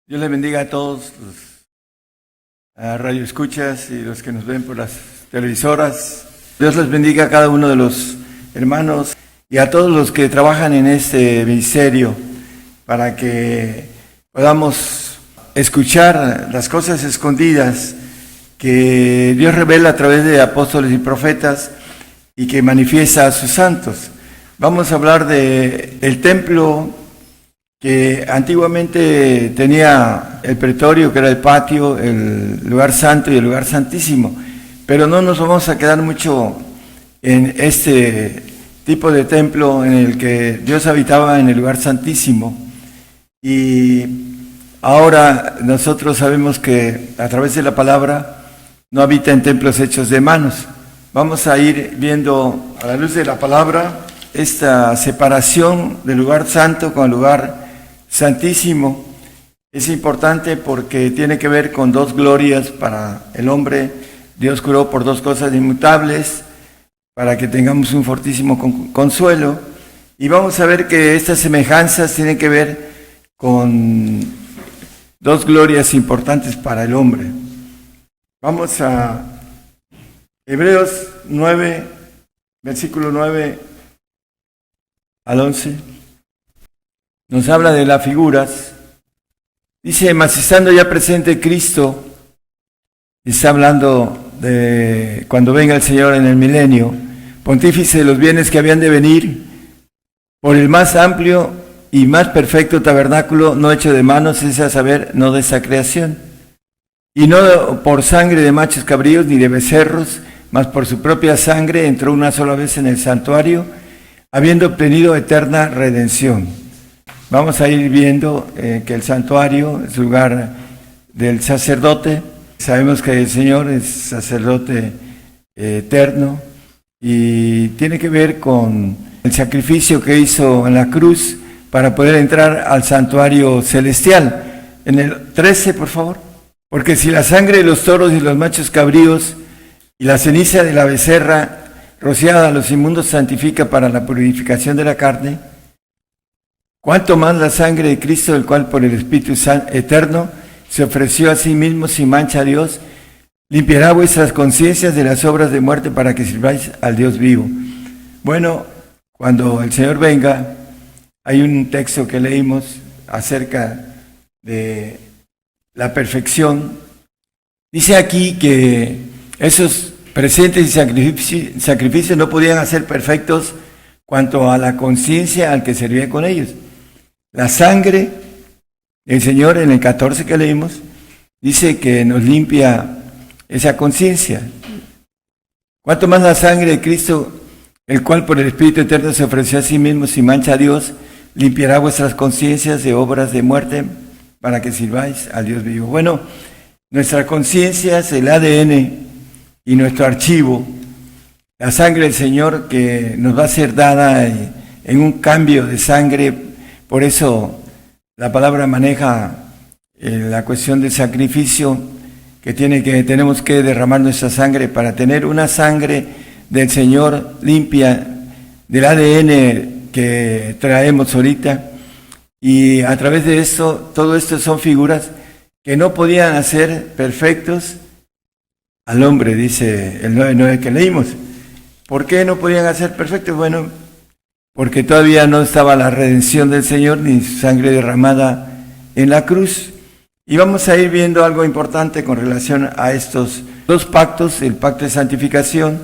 Dios les bendiga a todos los radioescuchas y los que nos ven por las televisoras. Dios les bendiga a cada uno de los hermanos y a todos los que trabajan en este ministerio para que podamos escuchar las cosas escondidas que Dios revela a través de apóstoles y profetas y que manifiesta a sus santos. Vamos a hablar del templo que antiguamente tenía el pretorio, que era el patio, el lugar santo y el lugar santísimo. Pero no nos vamos a quedar mucho en este tipo de templo en el que Dios habitaba en el lugar santísimo. Y ahora nosotros sabemos que a través de la palabra no habita en templos hechos de manos. Vamos a ir viendo a la luz de la palabra esta separación del lugar santo con el lugar santísimo. Es importante porque tiene que ver con dos glorias para el hombre. Dios juró por dos cosas inmutables para que tengamos un fortísimo consuelo. Y vamos a ver que estas semejanzas tienen que ver con dos glorias importantes para el hombre. Vamos a Hebreos 9, versículo 9 al 11. Nos habla de las figuras. Dice, mas estando ya presente Cristo, está hablando de cuando venga el Señor en el milenio, pontífice de los bienes que habían de venir, por el más amplio y más perfecto tabernáculo, no hecho de manos, es a saber, no de esa creación, y no por sangre de machos cabríos ni de becerros, mas por su propia sangre entró una sola vez en el santuario, habiendo obtenido eterna redención. Vamos a ir viendo que el santuario es lugar del sacerdote. Sabemos que el Señor es sacerdote eterno y tiene que ver con el sacrificio que hizo en la cruz para poder entrar al santuario celestial. En el 13, por favor. Porque si la sangre de los toros y los machos cabríos y la ceniza de la becerra rociada a los inmundos santifica para la purificación de la carne, cuánto más la sangre de Cristo, el cual por el Espíritu Eterno se ofreció a sí mismo sin mancha a Dios, limpiará vuestras conciencias de las obras de muerte para que sirváis al Dios vivo. Bueno, cuando el Señor venga, hay un texto que leímos acerca de la perfección. Dice aquí que esos presentes y sacrificios no podían hacer perfectos cuanto a la conciencia al que servía con ellos. La sangre del Señor, en el 14 que leímos, dice que nos limpia esa conciencia. Cuanto más la sangre de Cristo, el cual por el Espíritu Eterno se ofreció a sí mismo sin mancha a Dios, limpiará vuestras conciencias de obras de muerte para que sirváis al Dios vivo. Bueno, nuestra conciencia es el ADN y nuestro archivo, la sangre del Señor que nos va a ser dada en un cambio de sangre. Por eso la palabra maneja la cuestión del sacrificio, que tenemos que derramar nuestra sangre para tener una sangre del Señor limpia, del ADN que traemos ahorita. Y a través de esto, todo esto son figuras que no podían hacer perfectos al hombre, dice el 9:9 que leímos. ¿Por qué no podían hacer perfectos? Bueno, porque todavía no estaba la redención del Señor ni su sangre derramada en la cruz. Y vamos a ir viendo algo importante con relación a estos dos pactos, el pacto de santificación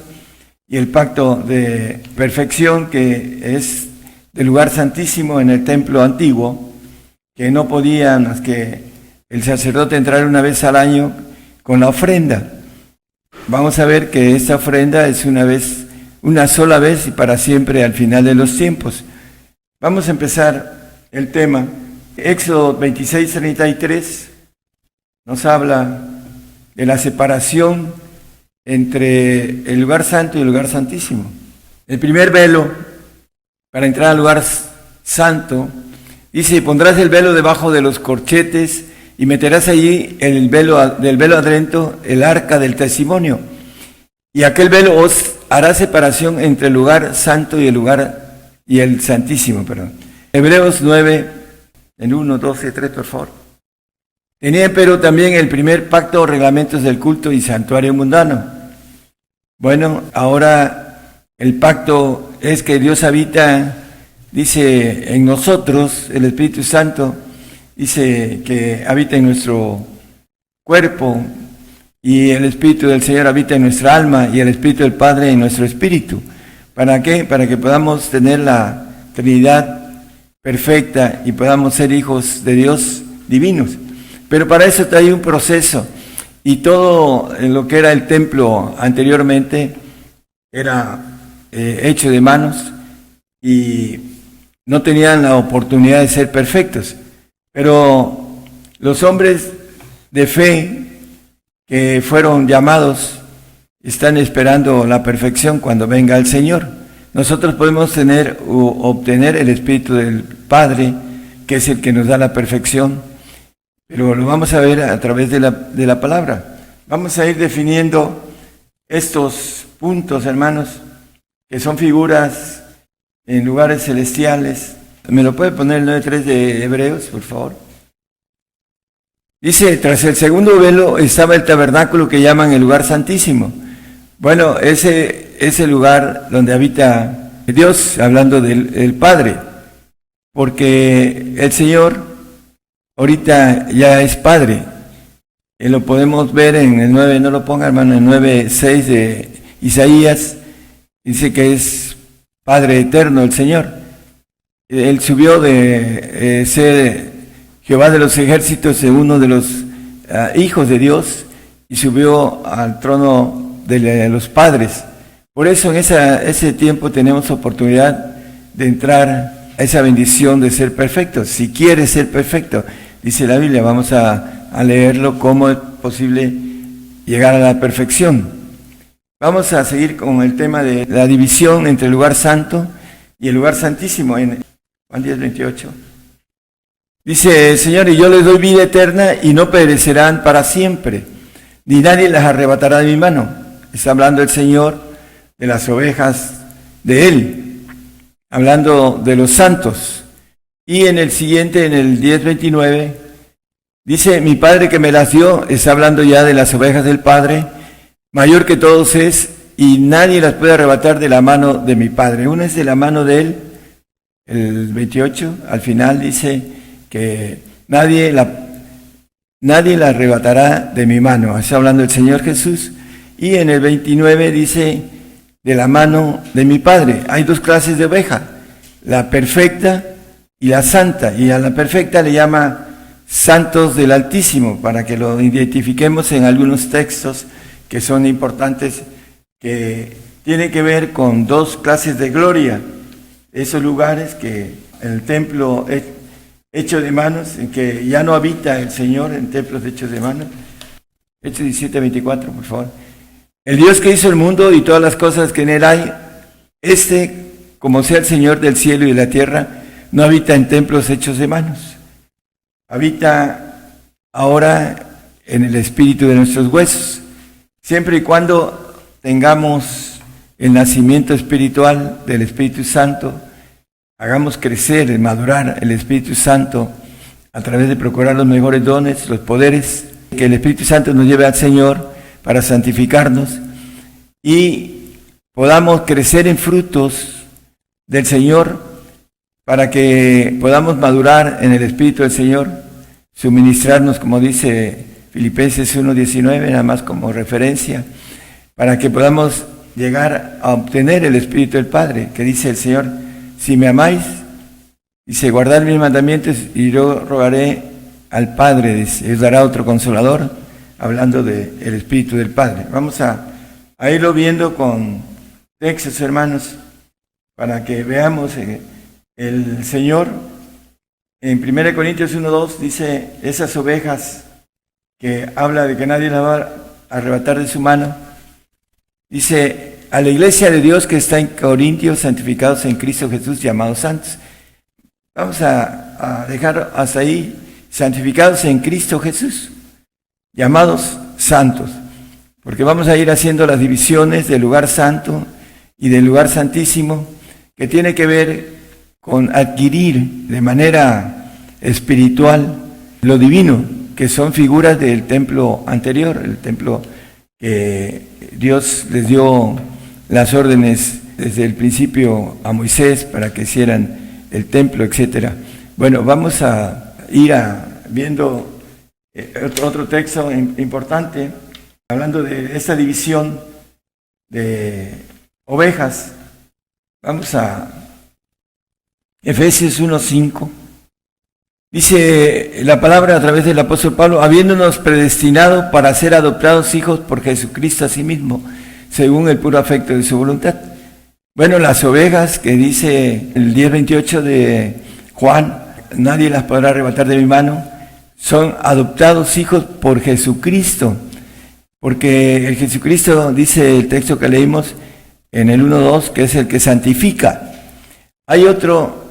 y el pacto de perfección, que es del lugar santísimo en el templo antiguo, que no podía más que el sacerdote entrar una vez al año con la ofrenda. Vamos a ver que esta ofrenda es una sola vez y para siempre al final de los tiempos. Vamos a empezar el tema. Éxodo 26:33 nos habla de la separación entre el lugar santo y el lugar santísimo. El primer velo para entrar al lugar santo dice, y pondrás el velo debajo de los corchetes y meterás allí del velo adentro el arca del testimonio. Y aquel velo os hará separación entre el lugar santo y el santísimo. Hebreos 9, en 1, 12, 3, por favor. Tenían pero también el primer pacto, reglamentos del culto y santuario mundano. Bueno, ahora el pacto es que Dios habita, dice, en nosotros, el Espíritu Santo, dice que habita en nuestro cuerpo, y el Espíritu del Señor habita en nuestra alma, y el Espíritu del Padre en nuestro espíritu. ¿Para qué? Para que podamos tener la Trinidad perfecta y podamos ser hijos de Dios divinos. Pero para eso hay un proceso, y todo lo que era el templo anteriormente era hecho de manos y no tenían la oportunidad de ser perfectos. Pero los hombres de fe que fueron llamados están esperando la perfección cuando venga el Señor. Nosotros podemos tener o obtener el Espíritu del Padre, que es el que nos da la perfección, pero lo vamos a ver a través de la palabra. Vamos a ir definiendo estos puntos, hermanos, que son figuras en lugares celestiales. ¿Me lo puede poner el 9.3 de Hebreos, por favor? Dice, tras el segundo velo estaba el tabernáculo que llaman el lugar santísimo. Bueno, ese es el lugar donde habita Dios, hablando del Padre, porque el Señor ahorita ya es Padre. Y lo podemos ver en el 9, no lo ponga hermano, en 9.6 de Isaías, dice que es Padre eterno el Señor. Él subió de ser Jehová de los ejércitos, de uno de los hijos de Dios, y subió al trono de los padres. Por eso en ese tiempo tenemos oportunidad de entrar a esa bendición de ser perfectos. Si quieres ser perfecto, dice la Biblia, vamos a leerlo, cómo es posible llegar a la perfección. Vamos a seguir con el tema de la división entre el lugar santo y el lugar santísimo en Juan 10:28. Dice, Señor, y yo les doy vida eterna y no perecerán para siempre, ni nadie las arrebatará de mi mano. Está hablando el Señor de las ovejas de Él, hablando de los santos. Y en el siguiente, en el 10:29, dice, mi Padre que me las dio, está hablando ya de las ovejas del Padre, mayor que todos es, y nadie las puede arrebatar de la mano de mi Padre. Una es de la mano de Él, el 28, al final dice que nadie la arrebatará de mi mano. Está hablando el Señor Jesús. Y en el 29 dice, de la mano de mi Padre. Hay dos clases de oveja, la perfecta y la santa. Y a la perfecta le llama santos del Altísimo, para que lo identifiquemos en algunos textos que son importantes, que tienen que ver con dos clases de gloria. Esos lugares que el templo es hecho de manos, en que ya no habita el Señor en templos hechos de manos. Hechos 17:24, por favor. El Dios que hizo el mundo y todas las cosas que en él hay, como sea el Señor del cielo y de la tierra, no habita en templos hechos de manos. Habita ahora en el espíritu de nuestros huesos. Siempre y cuando tengamos el nacimiento espiritual del Espíritu Santo, hagamos crecer, madurar el Espíritu Santo a través de procurar los mejores dones, los poderes, que el Espíritu Santo nos lleve al Señor para santificarnos y podamos crecer en frutos del Señor, para que podamos madurar en el Espíritu del Señor, suministrarnos, como dice Filipenses 1:19, nada más como referencia, para que podamos llegar a obtener el Espíritu del Padre, que dice el Señor, si me amáis, dice, guardad mis mandamientos y yo rogaré al Padre, dice, os dará otro consolador, hablando del Espíritu del Padre. Vamos a irlo viendo con textos, hermanos, para que veamos el Señor. En 1 Corintios 1:2 dice, esas ovejas que habla de que nadie las va a arrebatar de su mano, dice, a la iglesia de Dios que está en Corintios, santificados en Cristo Jesús, llamados santos. Vamos a dejar hasta ahí, santificados en Cristo Jesús, llamados santos, porque vamos a ir haciendo las divisiones del lugar santo y del lugar santísimo, que tiene que ver con adquirir de manera espiritual lo divino que son figuras del templo anterior, el templo que Dios les dio las órdenes desde el principio a Moisés para que hicieran el templo, etcétera. Bueno, vamos a ir viendo otro texto importante, hablando de esta división de ovejas. Vamos a Efesios 1:5. Dice la palabra a través del apóstol Pablo: habiéndonos predestinado para ser adoptados hijos por Jesucristo a sí mismo, según el puro afecto de su voluntad. Bueno, las ovejas que dice el 10:28 de Juan, nadie las podrá arrebatar de mi mano, son adoptados hijos por Jesucristo, porque el Jesucristo, dice el texto que leímos en el 1:2, que es el que santifica. Hay otro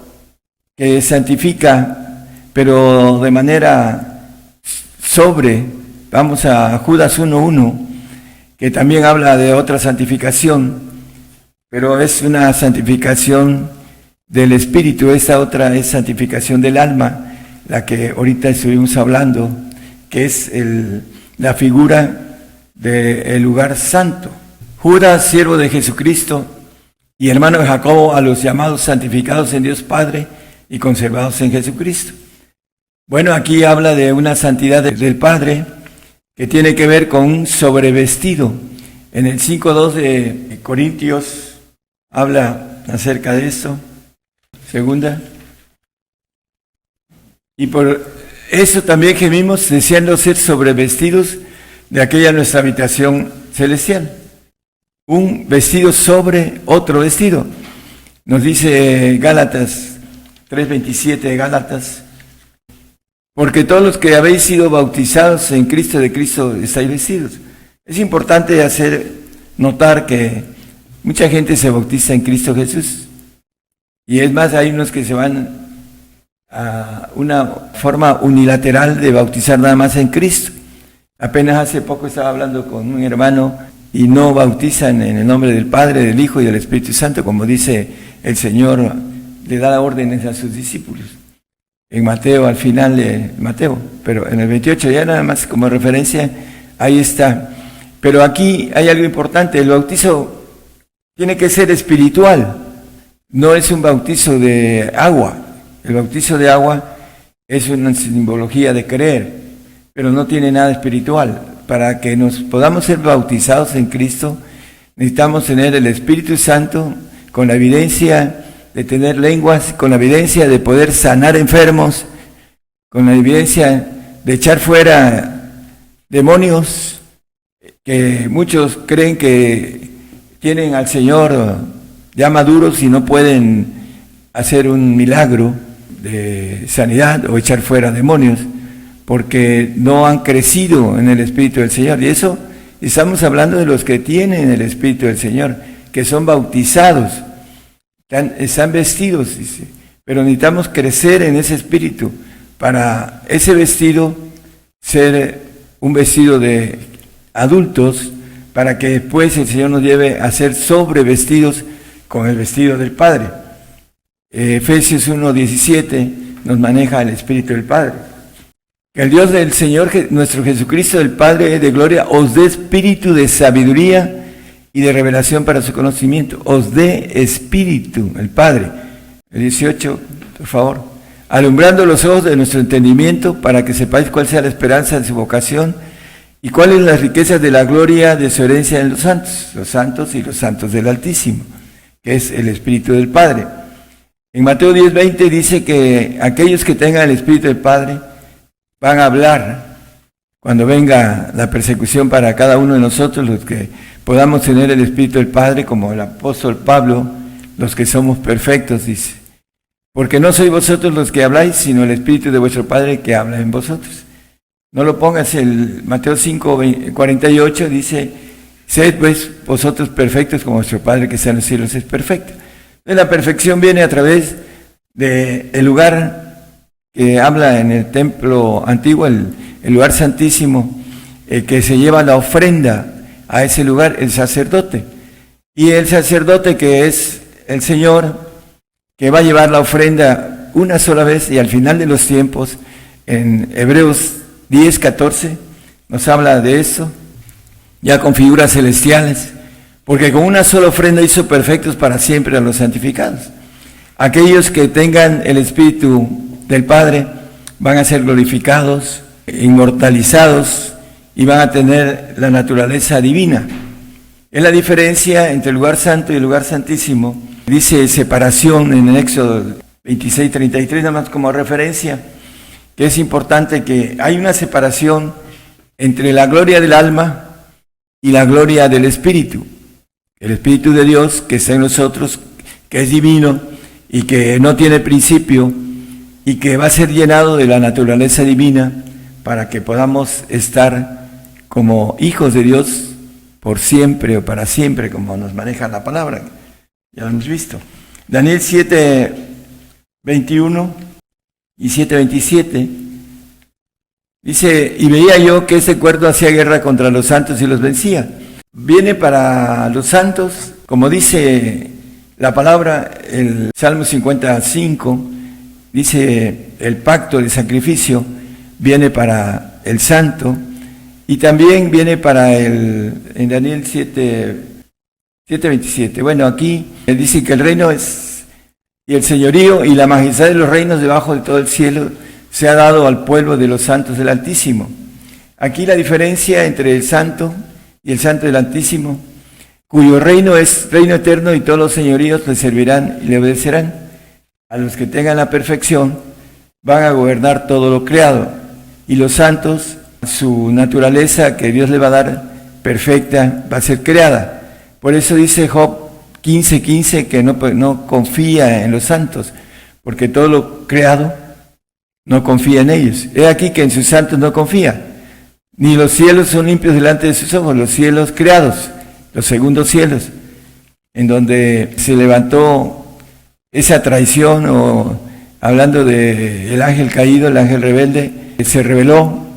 que santifica, pero de manera sobre. Vamos a Judas 1:1, que también habla de otra santificación, pero es una santificación del espíritu. Esta otra es santificación del alma, la que ahorita estuvimos hablando, que es la figura del lugar santo. Judas, siervo de Jesucristo y hermano de Jacobo, a los llamados santificados en Dios Padre y conservados en Jesucristo. Bueno, aquí habla de una santidad del Padre que tiene que ver con un sobrevestido. En el 5:2 de Corintios habla acerca de esto. Segunda. Y por eso también gemimos, deseando ser sobrevestidos de aquella nuestra habitación celestial. Un vestido sobre otro vestido. Nos dice Gálatas 3:27 de Gálatas: porque todos los que habéis sido bautizados en Cristo, de Cristo estáis vestidos. Es importante hacer notar que mucha gente se bautiza en Cristo Jesús. Y es más, hay unos que se van a una forma unilateral de bautizar nada más en Cristo. Apenas hace poco estaba hablando con un hermano y no bautizan en el nombre del Padre, del Hijo y del Espíritu Santo, como dice el Señor, le da órdenes a sus discípulos. En Mateo, al final de Mateo, pero en el 28 ya nada más como referencia, ahí está. Pero aquí hay algo importante: el bautizo tiene que ser espiritual, no es un bautizo de agua. El bautizo de agua es una simbología de creer, pero no tiene nada espiritual. Para que nos podamos ser bautizados en Cristo, necesitamos tener el Espíritu Santo, con la evidencia de tener lenguas, con la evidencia de poder sanar enfermos, con la evidencia de echar fuera demonios, que muchos creen que tienen al Señor ya maduros y no pueden hacer un milagro de sanidad o echar fuera demonios, porque no han crecido en el Espíritu del Señor. Y eso estamos hablando de los que tienen el Espíritu del Señor, que son bautizados, están vestidos, dice. Pero necesitamos crecer en ese Espíritu para ese vestido ser un vestido de adultos, para que después el Señor nos lleve a ser sobrevestidos con el vestido del Padre. Efesios 1:17 nos maneja el Espíritu del Padre. Que el Dios del Señor, nuestro Jesucristo, el Padre de gloria, os dé espíritu de sabiduría y de revelación para su conocimiento. Os dé espíritu, el Padre. El 18, por favor. Alumbrando los ojos de nuestro entendimiento, para que sepáis cuál sea la esperanza de su vocación y cuáles las riquezas de la gloria de su herencia en los santos y los santos del Altísimo, que es el Espíritu del Padre. En Mateo 10:20 dice que aquellos que tengan el Espíritu del Padre van a hablar cuando venga la persecución para cada uno de nosotros, los que podamos tener el Espíritu del Padre, como el apóstol Pablo, los que somos perfectos, dice. Porque no sois vosotros los que habláis, sino el Espíritu de vuestro Padre que habla en vosotros. No lo pongas, el Mateo 5:48 dice: sed pues vosotros perfectos como vuestro Padre que está en los cielos es perfecto. La perfección viene a través del lugar que habla en el templo antiguo, el lugar santísimo, que se lleva la ofrenda a ese lugar, el sacerdote. Y el sacerdote, que es el Señor, que va a llevar la ofrenda una sola vez y al final de los tiempos, en Hebreos 10:14 nos habla de eso, ya con figuras celestiales, porque con una sola ofrenda hizo perfectos para siempre a los santificados. Aquellos que tengan el Espíritu del Padre van a ser glorificados, inmortalizados y van a tener la naturaleza divina. Es la diferencia entre el lugar santo y el lugar santísimo. Dice separación en el Éxodo 26:33, nada más como referencia, que es importante que hay una separación entre la gloria del alma y la gloria del Espíritu. El Espíritu de Dios que está en nosotros, que es divino y que no tiene principio y que va a ser llenado de la naturaleza divina para que podamos estar como hijos de Dios por siempre o para siempre, como nos maneja la palabra. Ya lo hemos visto. Daniel 7:21 y 7:27 dice, y veía yo que ese cuerno hacía guerra contra los santos y los vencía. Viene para los santos, como dice la palabra, el Salmo 55, dice el pacto de sacrificio, viene para el santo, y también viene para en Daniel 7:27. Bueno, aquí él dice que el reino es, y el señorío y la majestad de los reinos debajo de todo el cielo se ha dado al pueblo de los santos del Altísimo. Aquí la diferencia entre el santo y el santo del Altísimo, cuyo reino es reino eterno y todos los señoríos le servirán y le obedecerán. A los que tengan la perfección van a gobernar todo lo creado, y los santos, su naturaleza que Dios le va a dar perfecta, va a ser creada. Por eso dice Job 15:15 que no confía en los santos, porque todo lo creado no confía en ellos. He aquí que en sus santos no confía. Ni los cielos son limpios delante de sus ojos, los cielos creados, los segundos cielos, en donde se levantó esa traición, o hablando de el ángel caído, el ángel rebelde, que se rebeló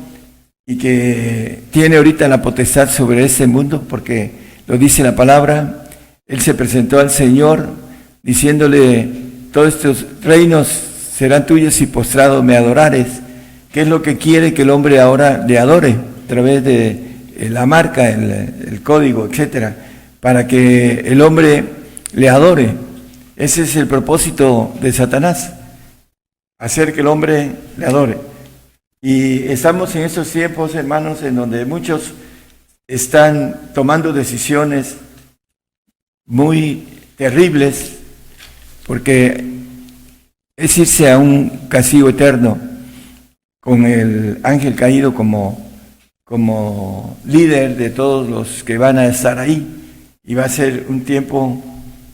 y que tiene ahorita la potestad sobre este mundo, porque lo dice la palabra. Él se presentó al Señor diciéndole, todos estos reinos serán tuyos si postrado me adorares. ¿Qué es lo que quiere que el hombre ahora le adore? A través de la marca, el código, etcétera, para que el hombre le adore. Ese es el propósito de Satanás, hacer que el hombre le adore. Y estamos en estos tiempos, hermanos, en donde muchos están tomando decisiones muy terribles, porque es irse a un castigo eterno con el ángel caído como líder de todos los que van a estar ahí, y va a ser un tiempo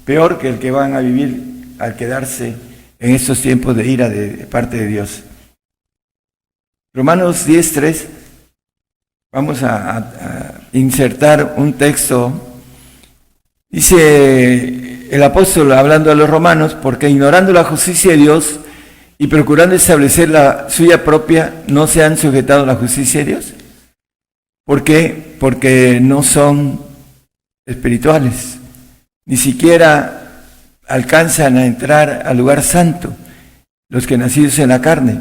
peor que el que van a vivir al quedarse en estos tiempos de ira de parte de Dios. Romanos 10:3, vamos a insertar un texto. Dice el apóstol hablando a los romanos, porque ignorando la justicia de Dios y procurando establecer la suya propia, no se han sujetado a la justicia de Dios. ¿Por qué? Porque no son espirituales, ni siquiera alcanzan a entrar al lugar santo, los que nacidos en la carne.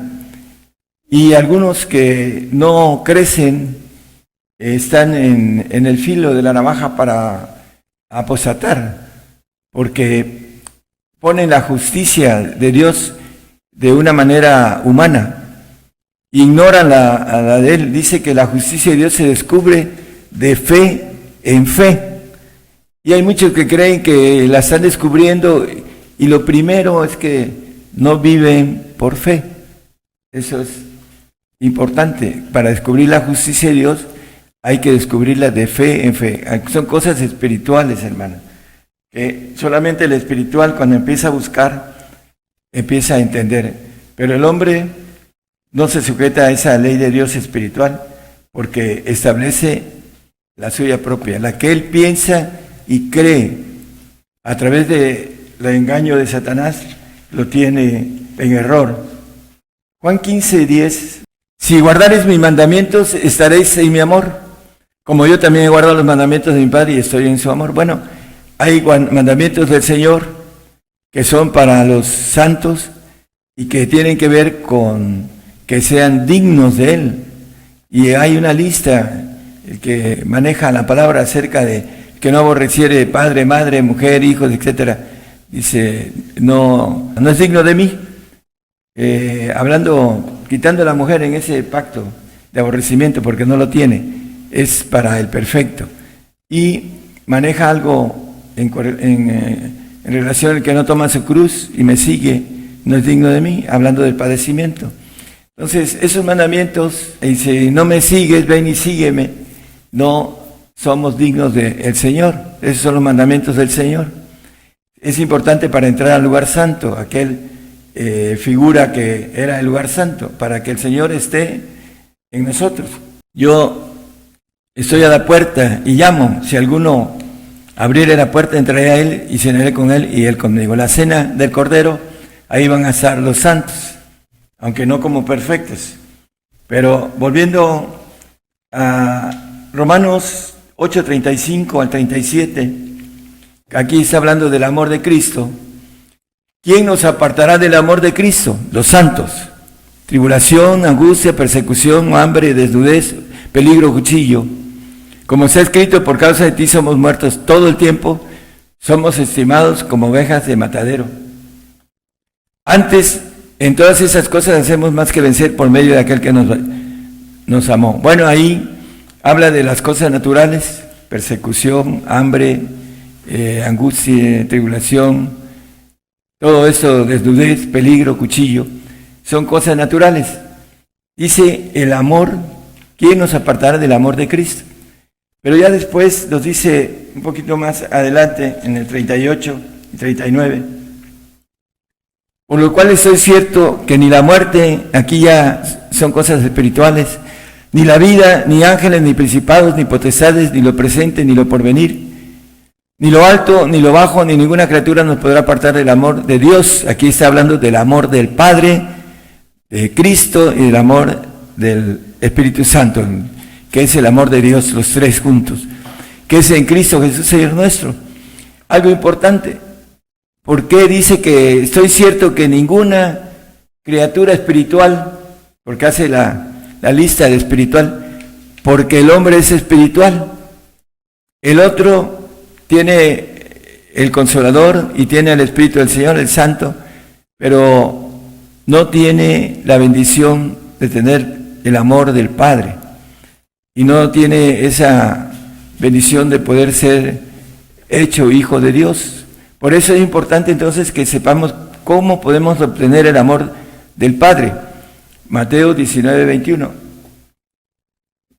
Y algunos que no crecen están en el filo de la navaja para apostatar, porque ponen la justicia de Dios de una manera humana, ignoran la de Él. Dice que la justicia de Dios se descubre de fe en fe, y hay muchos que creen que la están descubriendo, y lo primero es que no viven por fe. Eso es importante. Para descubrir la justicia de Dios hay que descubrirla de fe en fe. Son cosas espirituales, hermano, que solamente el espiritual, cuando empieza a buscar, empieza a entender. Pero el hombre no se sujeta a esa ley de Dios espiritual, porque establece la suya propia, la que él piensa y cree. A través del engaño de Satanás lo tiene en error. Juan 15:10, si guardareis mis mandamientos, estaréis en mi amor, como yo también he guardado los mandamientos de mi Padre y estoy en su amor. Bueno, hay mandamientos del Señor que son para los santos y que tienen que ver con que sean dignos de Él, Y hay una lista, el que maneja la palabra acerca de que no aborreciere padre, madre, mujer, hijos, etcétera. Dice, no es digno de mí. Quitando a la mujer en ese pacto de aborrecimiento, porque no lo tiene, es para el perfecto. Y maneja algo en relación al que no toma su cruz y me sigue, no es digno de mí, hablando del padecimiento. Entonces, esos mandamientos, dice, no me sigues, ven y sígueme, no somos dignos del Señor. Esos son los mandamientos del Señor. Es importante para entrar al lugar santo, aquel figura que era el lugar santo, para que el Señor esté en nosotros. Yo estoy a la puerta y llamo, si alguno abriere la puerta, entraré a él y cenaré con él y él conmigo. La cena del Cordero, ahí van a estar los santos, aunque no como perfectos. Pero volviendo a Romanos 8:35 al 37, aquí está hablando del amor de Cristo. ¿Quién nos apartará del amor de Cristo? Los santos. Tribulación, angustia, persecución, hambre, desnudez, peligro, cuchillo. Como está escrito, por causa de ti somos muertos todo el tiempo, somos estimados como ovejas de matadero. Antes, en todas esas cosas hacemos más que vencer por medio de aquel que nos amó. Bueno, ahí habla de las cosas naturales, persecución, hambre, angustia, tribulación, todo eso, desnudez, peligro, cuchillo, son cosas naturales. Dice el amor, ¿quién nos apartará del amor de Cristo? Pero ya después nos dice un poquito más adelante, en el 38 y 39, por lo cual estoy cierto que ni la muerte, aquí ya son cosas espirituales, ni la vida, ni ángeles, ni principados, ni potestades, ni lo presente, ni lo porvenir, ni lo alto, ni lo bajo, ni ninguna criatura nos podrá apartar del amor de Dios. Aquí está hablando del amor del Padre, de Cristo y del amor del Espíritu Santo, que es el amor de Dios, los tres juntos, que es en Cristo Jesús, Señor nuestro. Algo importante, ¿por qué dice que estoy cierto que ninguna criatura espiritual, porque hace la lista de espiritual, porque el hombre es espiritual, el otro tiene el Consolador y tiene el Espíritu del Señor, el Santo, pero no tiene la bendición de tener el amor del Padre y no tiene esa bendición de poder ser hecho hijo de Dios. Por eso es importante entonces que sepamos cómo podemos obtener el amor del Padre. Mateo 19:21.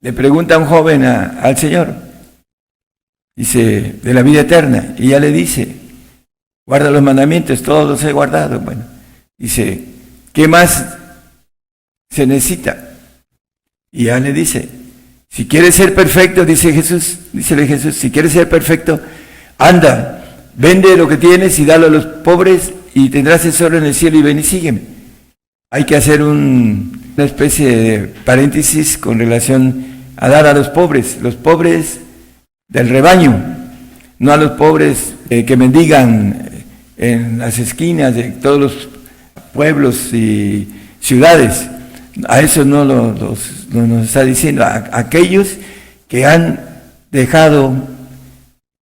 Le pregunta a un joven al Señor, dice, de la vida eterna, y ya le dice, guarda los mandamientos, todos los he guardado. Bueno, dice, ¿qué más se necesita? Y ya le dice, si quieres ser perfecto, dícele Jesús, si quieres ser perfecto, anda, vende lo que tienes y dalo a los pobres y tendrás tesoro en el cielo y ven y sígueme. Hay que hacer una especie de paréntesis con relación a dar a los pobres del rebaño, no a los pobres que mendigan en las esquinas de todos los pueblos y ciudades. A eso no nos está diciendo, a aquellos que han dejado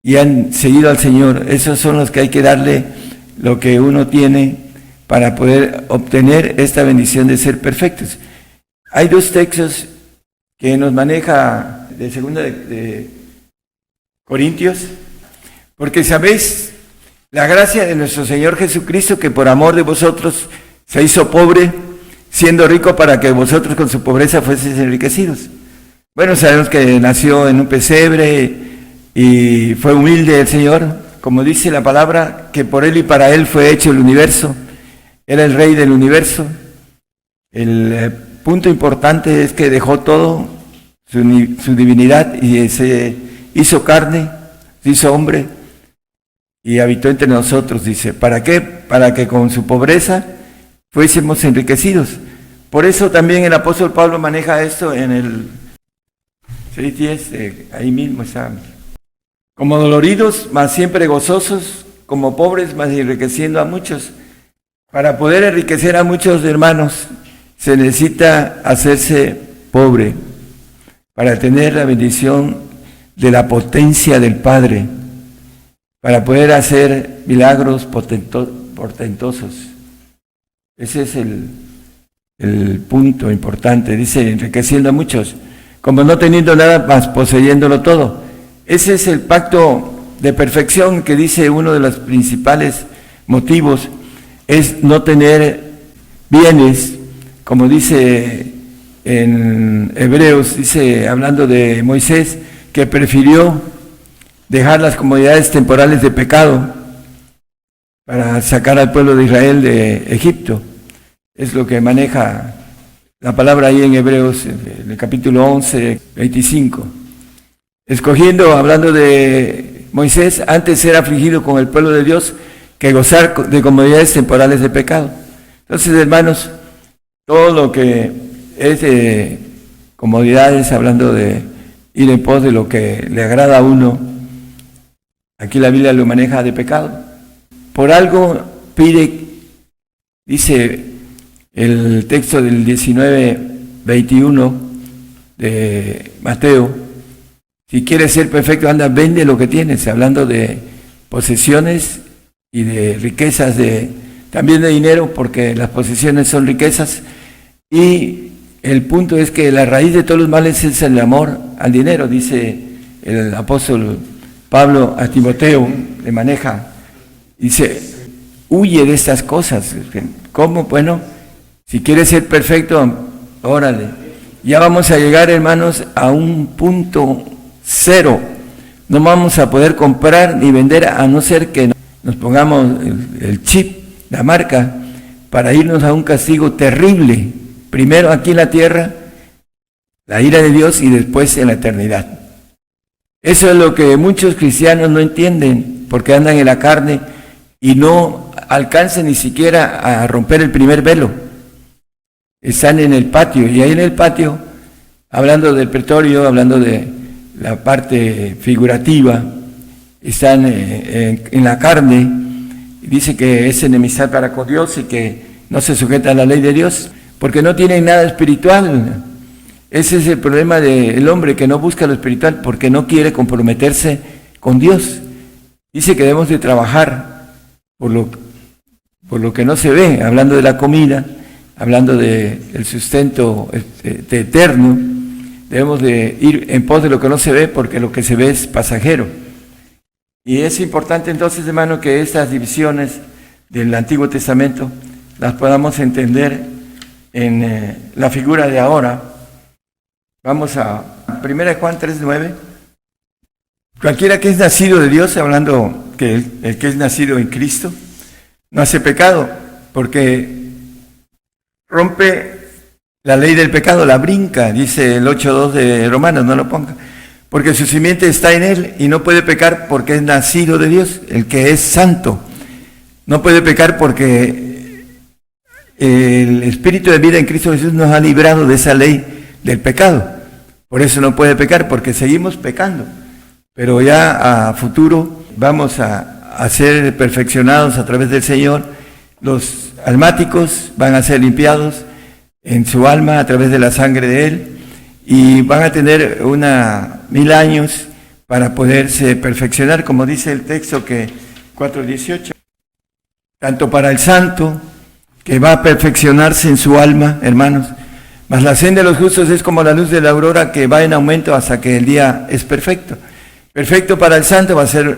y han seguido al Señor, esos son los que hay que darle lo que uno tiene para poder obtener esta bendición de ser perfectos. Hay dos textos que nos maneja de 2 de Corintios, porque sabéis la gracia de nuestro Señor Jesucristo, que por amor de vosotros se hizo pobre, siendo rico para que vosotros con su pobreza fueseis enriquecidos. Bueno, sabemos que nació en un pesebre y fue humilde el Señor, como dice la palabra, que por Él y para Él fue hecho el universo. Era el Rey del universo. El punto importante es que dejó todo, su divinidad, y se hizo carne, se hizo hombre y habitó entre nosotros, dice. ¿Para qué? Para que con su pobreza fuésemos enriquecidos. Por eso también el apóstol Pablo maneja esto en el 6:10, ahí mismo está. Como doloridos, mas siempre gozosos, como pobres, mas enriqueciendo a muchos. Para poder enriquecer a muchos hermanos, se necesita hacerse pobre. para tener la bendición de la potencia del Padre, para poder hacer milagros portentosos. Ese es el punto importante. Dice, enriqueciendo a muchos, como no teniendo nada más, poseyéndolo todo. Ese es el pacto de perfección que dice uno de los principales motivos, es no tener bienes, como dice en Hebreos, dice, hablando de Moisés, que prefirió dejar las comodidades temporales de pecado para sacar al pueblo de Israel de Egipto. Es lo que maneja la palabra ahí en Hebreos, en el capítulo 11, 25. Escogiendo, hablando de Moisés, antes ser afligido con el pueblo de Dios que gozar de comodidades temporales de pecado. Entonces, hermanos, todo lo que es de comodidades, hablando de ir en pos de lo que le agrada a uno, aquí la Biblia lo maneja de pecado. Por algo pide, dice el texto del 19:21 de Mateo, si quieres ser perfecto, anda, vende lo que tienes, hablando de posesiones y de riquezas, también de dinero, porque las posesiones son riquezas, y el punto es que la raíz de todos los males es el amor al dinero, dice el apóstol Pablo a Timoteo, le maneja, dice, huye de estas cosas. ¿Cómo? Bueno, si quieres ser perfecto, órale. Ya vamos a llegar, hermanos, a un punto cero. No vamos a poder comprar ni vender a no ser que nos pongamos el chip, la marca, para irnos a un castigo terrible. Primero aquí en la tierra, la ira de Dios, y después en la eternidad. Eso es lo que muchos cristianos no entienden, porque andan en la carne y no alcanzan ni siquiera a romper el primer velo. Están en el patio, y ahí en el patio, hablando del pretorio, hablando de la parte figurativa, están en la carne, y dice que es enemistad para con Dios y que no se sujeta a la ley de Dios, porque no tienen nada espiritual. Ese es el problema del hombre, que no busca lo espiritual porque no quiere comprometerse con Dios. Dice que debemos de trabajar por lo que no se ve, hablando de la comida, hablando del sustento eterno. Debemos de ir en pos de lo que no se ve, porque lo que se ve es pasajero. Y es importante entonces, hermano, que estas divisiones del Antiguo Testamento las podamos entender en la figura de ahora. Vamos a 1 Juan 3:9. Cualquiera que es nacido de Dios, hablando que el que es nacido en Cristo, no hace pecado, porque rompe la ley del pecado, la brinca, dice el 8:2 de Romanos, no lo ponga, porque su simiente está en él y no puede pecar porque es nacido de Dios, el que es santo. No puede pecar porque el Espíritu de vida en Cristo Jesús nos ha librado de esa ley del pecado. Por eso no puede pecar, porque seguimos pecando. Pero ya a futuro vamos a ser perfeccionados a través del Señor. Los almáticos van a ser limpiados en su alma a través de la sangre de Él, y van a tener 1000 años para poderse perfeccionar, como dice el texto que 4:18. Tanto para el santo, que va a perfeccionarse en su alma, hermanos, mas la senda de los justos es como la luz de la aurora, que va en aumento hasta que el día es perfecto. Perfecto para el santo va a ser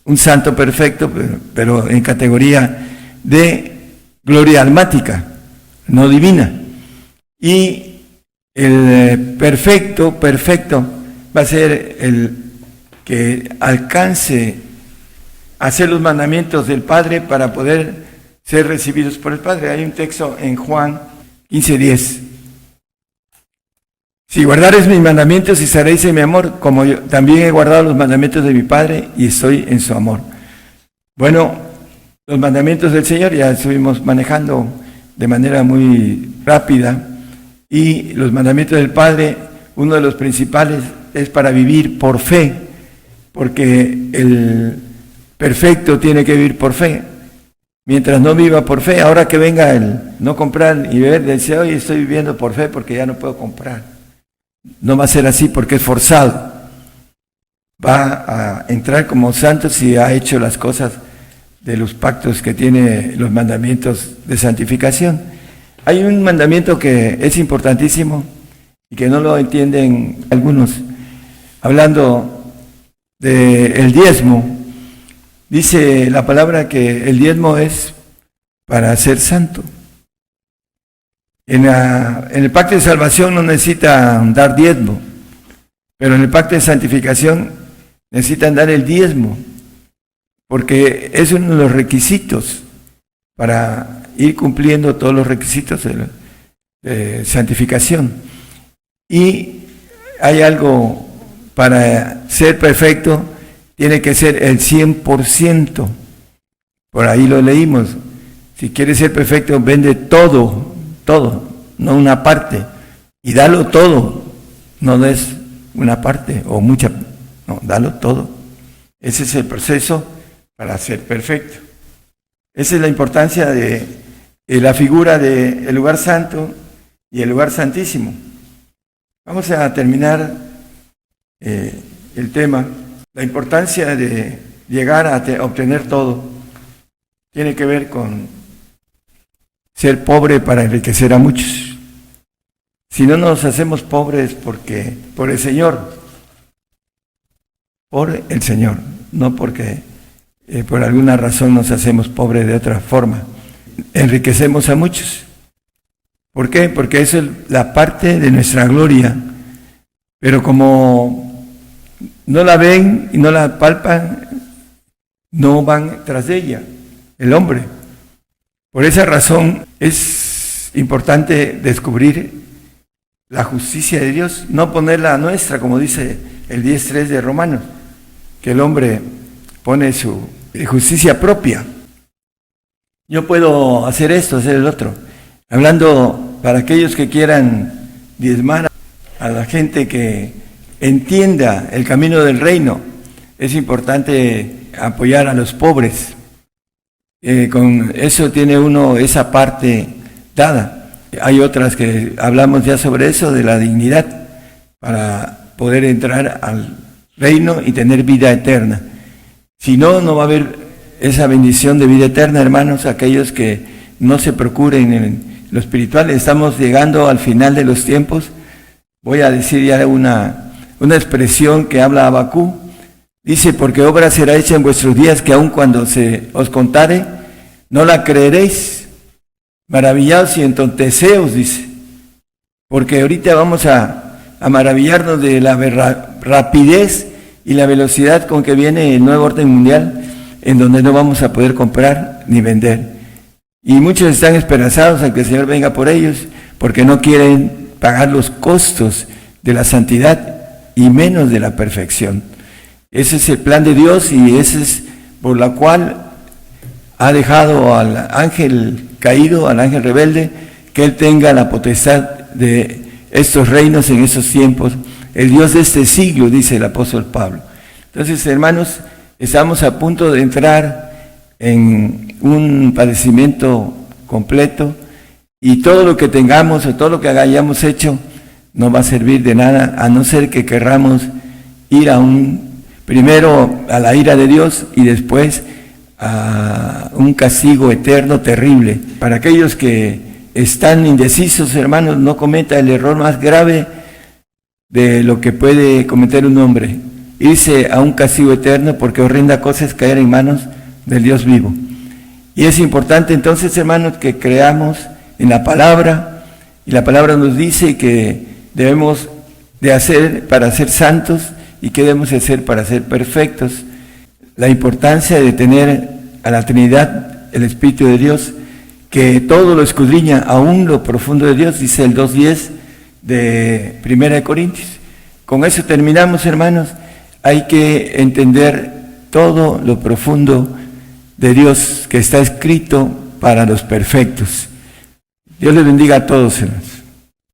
un santo perfecto, pero en categoría de gloria almática, no divina. Y el perfecto va a ser el que alcance a hacer los mandamientos del Padre para poder ser recibidos por el Padre. Hay un texto en Juan 15:10. Si guardareis mis mandamientos y estaréis en mi amor, como yo también he guardado los mandamientos de mi Padre y estoy en su amor. Bueno, los mandamientos del Señor ya estuvimos manejando de manera muy rápida, y los mandamientos del Padre, uno de los principales es para vivir por fe, porque el perfecto tiene que vivir por fe. Mientras no viva por fe, ahora que venga el no comprar y beber, dice, hoy estoy viviendo por fe porque ya no puedo comprar. no va a ser así porque es forzado. Va a entrar como santo si ha hecho las cosas de los pactos que tiene los mandamientos de santificación. Hay un mandamiento que es importantísimo y que no lo entienden algunos. Hablando del diezmo, dice la palabra que el diezmo es para ser santo. En el pacto de salvación no necesitan dar diezmo, pero en el pacto de santificación necesitan dar el diezmo, porque es uno de los requisitos para ir cumpliendo todos los requisitos de santificación. Y hay algo, para ser perfecto, tiene que ser el 100%. Por ahí lo leímos. Si quieres ser perfecto, vende todo, no una parte, y dalo todo, no des una parte o mucha, no, dalo todo. Ese es el proceso para ser perfecto. Esa es la importancia de la figura del lugar santo y el lugar santísimo. Vamos a terminar el tema. La importancia de llegar a obtener todo tiene que ver con ser pobre para enriquecer a muchos. Si no nos hacemos pobres porque por el Señor, no porque por alguna razón nos hacemos pobres de otra forma. Enriquecemos a muchos. ¿Por qué? Porque eso es la parte de nuestra gloria. Pero como no la ven y no la palpan, no van tras de ella, el hombre. Por esa razón es importante descubrir la justicia de Dios, no ponerla a nuestra, como dice el 10.3 de Romanos, que el hombre pone su justicia propia. Yo puedo hacer esto, hacer el otro. Hablando para aquellos que quieran diezmar a la gente que entienda el camino del reino, es importante apoyar a los pobres. Con eso tiene uno esa parte dada. Hay otras que hablamos ya sobre eso, de la dignidad, para poder entrar al reino y tener vida eterna. Si no, no va a haber esa bendición de vida eterna, hermanos, aquellos que no se procuren en lo espiritual. Estamos llegando al final de los tiempos. Voy a decir ya una expresión que habla Habacuc. Dice, porque obra será hecha en vuestros días que aun cuando se os contare, no la creeréis. Maravillaos y entonteceos, dice. Porque ahorita vamos a maravillarnos de la rapidez y la velocidad con que viene el nuevo orden mundial, en donde no vamos a poder comprar ni vender. Y muchos están esperanzados a que el Señor venga por ellos, porque no quieren pagar los costos de la santidad y menos de la perfección. Ese es el plan de Dios y ese es por la cual ha dejado al ángel caído, al ángel rebelde, que él tenga la potestad de estos reinos en esos tiempos. El Dios de este siglo, dice el apóstol Pablo. Entonces, hermanos, estamos a punto de entrar en un padecimiento completo y todo lo que tengamos o todo lo que hayamos hecho no va a servir de nada, a no ser que querramos ir primero a la ira de Dios y después a un castigo eterno terrible. Para aquellos que están indecisos, hermanos, no cometa el error más grave de lo que puede cometer un hombre, irse a un castigo eterno, porque horrenda cosa es caer en manos del Dios vivo. Y es importante entonces, hermanos, que creamos en la palabra, y la palabra nos dice que debemos de hacer para ser santos y que debemos hacer para ser perfectos. La importancia de tener a la Trinidad, el Espíritu de Dios, que todo lo escudriña, aún lo profundo de Dios, dice el 2.10 de 1 Corintios. Con eso terminamos, hermanos. Hay que entender todo lo profundo de Dios que está escrito para los perfectos. Dios les bendiga a todos, hermanos.